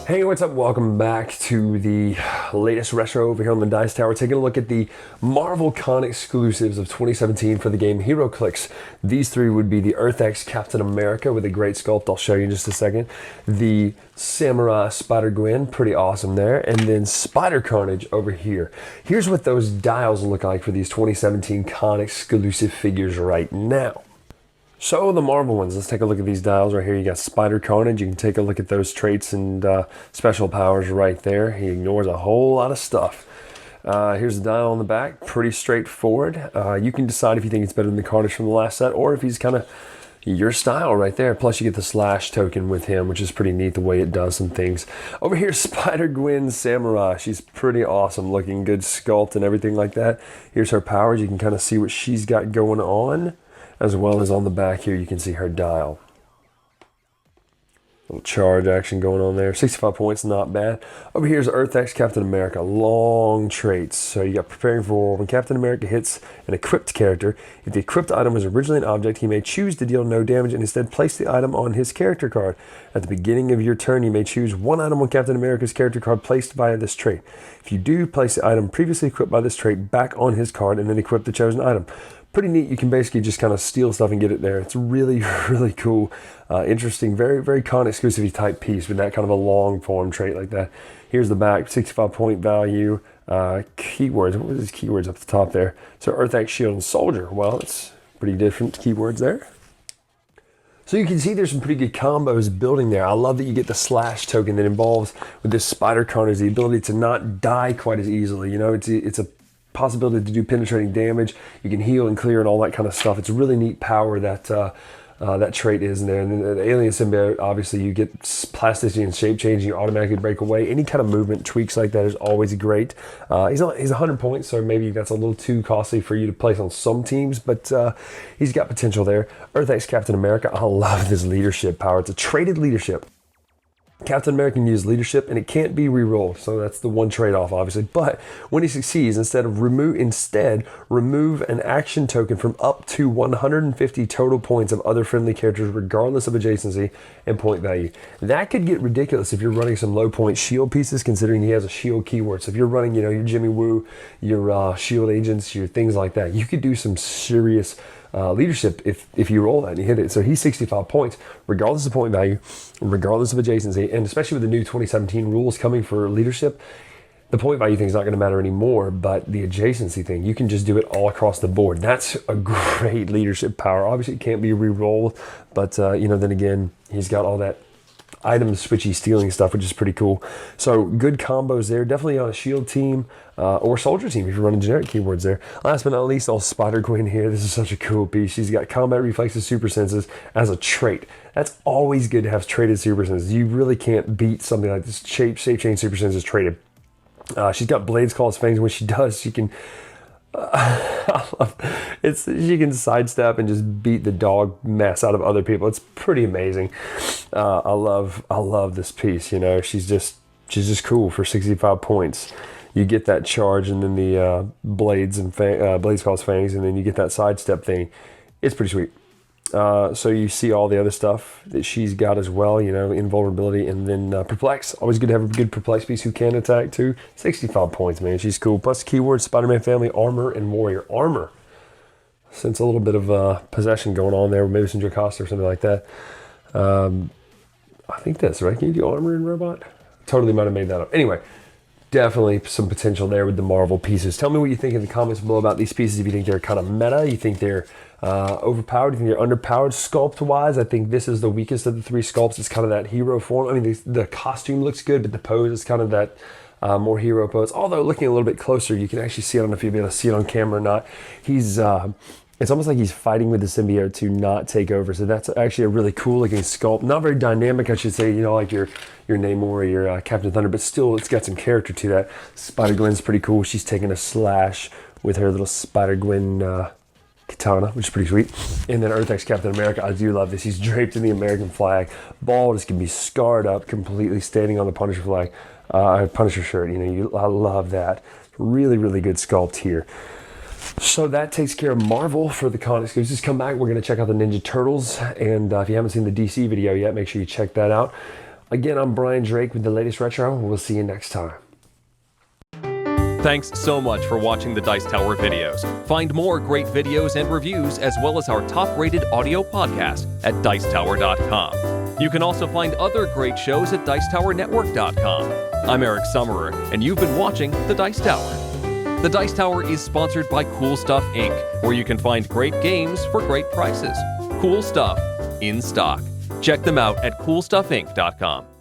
Hey, what's up? Welcome back to the latest retro over here on the Dice Tower. Taking a look at the Marvel Con exclusives of 2017 for the game HeroClix. These three would be the EarthX Captain America with a great sculpt. I'll show you in just a second. The Samurai Spider-Gwen, pretty awesome there. And then Spider Carnage over here. Here's what those dials look like for these 2017 Con exclusive figures right now. So the Marvel ones, let's take a look at these dials right here. You got Spider Carnage. You can take a look at those traits and special powers right there. He ignores a whole lot of stuff. Here's the dial on the back, pretty straightforward. You can decide if you think it's better than the Carnage from the last set or if he's kind of your style right there. Plus you get the slash token with him, which is pretty neat the way it does some things. Over here, Spider-Gwen Samurai. She's pretty awesome looking, good sculpt and everything like that. Here's her powers. You can kind of see what she's got going on. As well as on the back here, you can see her dial. Little charge action going on there. 65 points, not bad. Over here is EarthX Captain America. Long traits. So you got preparing for war. When Captain America hits an equipped character, if the equipped item was originally an object, he may choose to deal no damage and instead place the item on his character card. At the beginning of your turn, you may choose one item on Captain America's character card placed via this trait. If you do, place the item previously equipped by this trait back on his card and then equip the chosen item. Pretty neat. You can basically just kind of steal stuff and get it there. It's really, really cool. Interesting, very, very con exclusive type piece with that kind of a long form trait like that. Here's the back, 65 point value. Keywords, what was his keywords up the top there? So EarthX Shield and Soldier. Well, it's pretty different keywords there. So you can see there's some pretty good combos building there. I love that you get the slash token that involves with this Spider Carnage, the ability to not die quite as easily. You know, it's a possibility to do penetrating damage. You can heal and clear and all that kind of stuff. It's a really neat power that that trait is in there. And then the alien symbiote, obviously you get plasticity and shape change. You automatically break away. Any kind of movement tweaks like that is always great. He's 100 points, so maybe that's a little too costly for you to place on some teams, but he's got potential there. EarthX Captain America, I love this leadership power. It's a traded leadership. Captain America can use leadership and it can't be re-rolled, so that's the one trade-off obviously. But when he succeeds, instead remove an action token from up to 150 total points of other friendly characters regardless of adjacency and point value. That could get ridiculous if you're running some low point shield pieces, considering he has a shield keyword. So if you're running, you know, your Jimmy Woo, your shield agents, your things like that, you could do some serious leadership if you roll that and you hit it. So he's 65 points, regardless of point value, regardless of adjacency, and especially with the new 2017 rules coming for leadership, the point value thing is not going to matter anymore, but the adjacency thing, you can just do it all across the board. That's a great leadership power. Obviously, it can't be re-rolled, but you know, then again, he's got all that item switchy stealing stuff, which is pretty cool. So good combos there. Definitely on a shield team or soldier team if you're running generic keywords there. Last but not least, all Spider-Gwen here. This is such a cool piece. She's got combat reflexes, super senses as a trait. That's always good to have traded super senses. You really can't beat something like this. Shape change super senses traded. She's got blades, claws, fangs. When she does, she can she can sidestep and just beat the dog mess out of other people. It's pretty amazing. I love this piece. You know, she's just cool for 65 points. You get that charge and then the blades and blades cause fangs, and then you get that sidestep thing. It's pretty sweet. So you see all the other stuff that she's got as well, you know, invulnerability, and then perplex. Always good to have a good perplex piece who can attack too. 65 points, man. She's cool. Plus keyword Spider-Man family, armor, and warrior. Armor. Sense a little bit of possession going on there, maybe some Jocasta or something like that. I think that's right. Can you do armor and robot? Totally might have made that up. Anyway, definitely some potential there with the Marvel pieces. Tell me what you think in the comments below about these pieces. If you think they're kind of meta, you think they're overpowered, you think they're underpowered sculpt-wise. I think this is the weakest of the three sculpts. It's kind of that hero form. I mean, the costume looks good, but the pose is kind of that more hero pose. Although looking a little bit closer, you can actually see it. I don't know if you'll be able to see it on camera or not. He's it's almost like he's fighting with the symbiote to not take over. So that's actually a really cool looking sculpt. Not very dynamic, I should say, you know, like your Namor or your Captain Thunder, but still it's got some character to that. Spider-Gwen's pretty cool. She's taking a slash with her little Spider-Gwen katana, which is pretty sweet. And then Earth-X Captain America, I do love this. He's draped in the American flag. Bald is going to be scarred up completely, standing on the Punisher flag, Punisher shirt. I love that. Really, really good sculpt here. So that takes care of Marvel for the con exclusives. Come back, we're going to check out the Ninja Turtles. And if you haven't seen the DC video yet, make sure you check that out. Again, I'm Brian Drake with the latest retro. We'll see you next time. Thanks so much for watching the Dice Tower videos. Find more great videos and reviews, as well as our top-rated audio podcast at Dicetower.com. You can also find other great shows at DicetowerNetwork.com. I'm Eric Summerer, and you've been watching The Dice Tower. The Dice Tower is sponsored by Cool Stuff Inc., where you can find great games for great prices. Cool stuff in stock. Check them out at CoolStuffInc.com.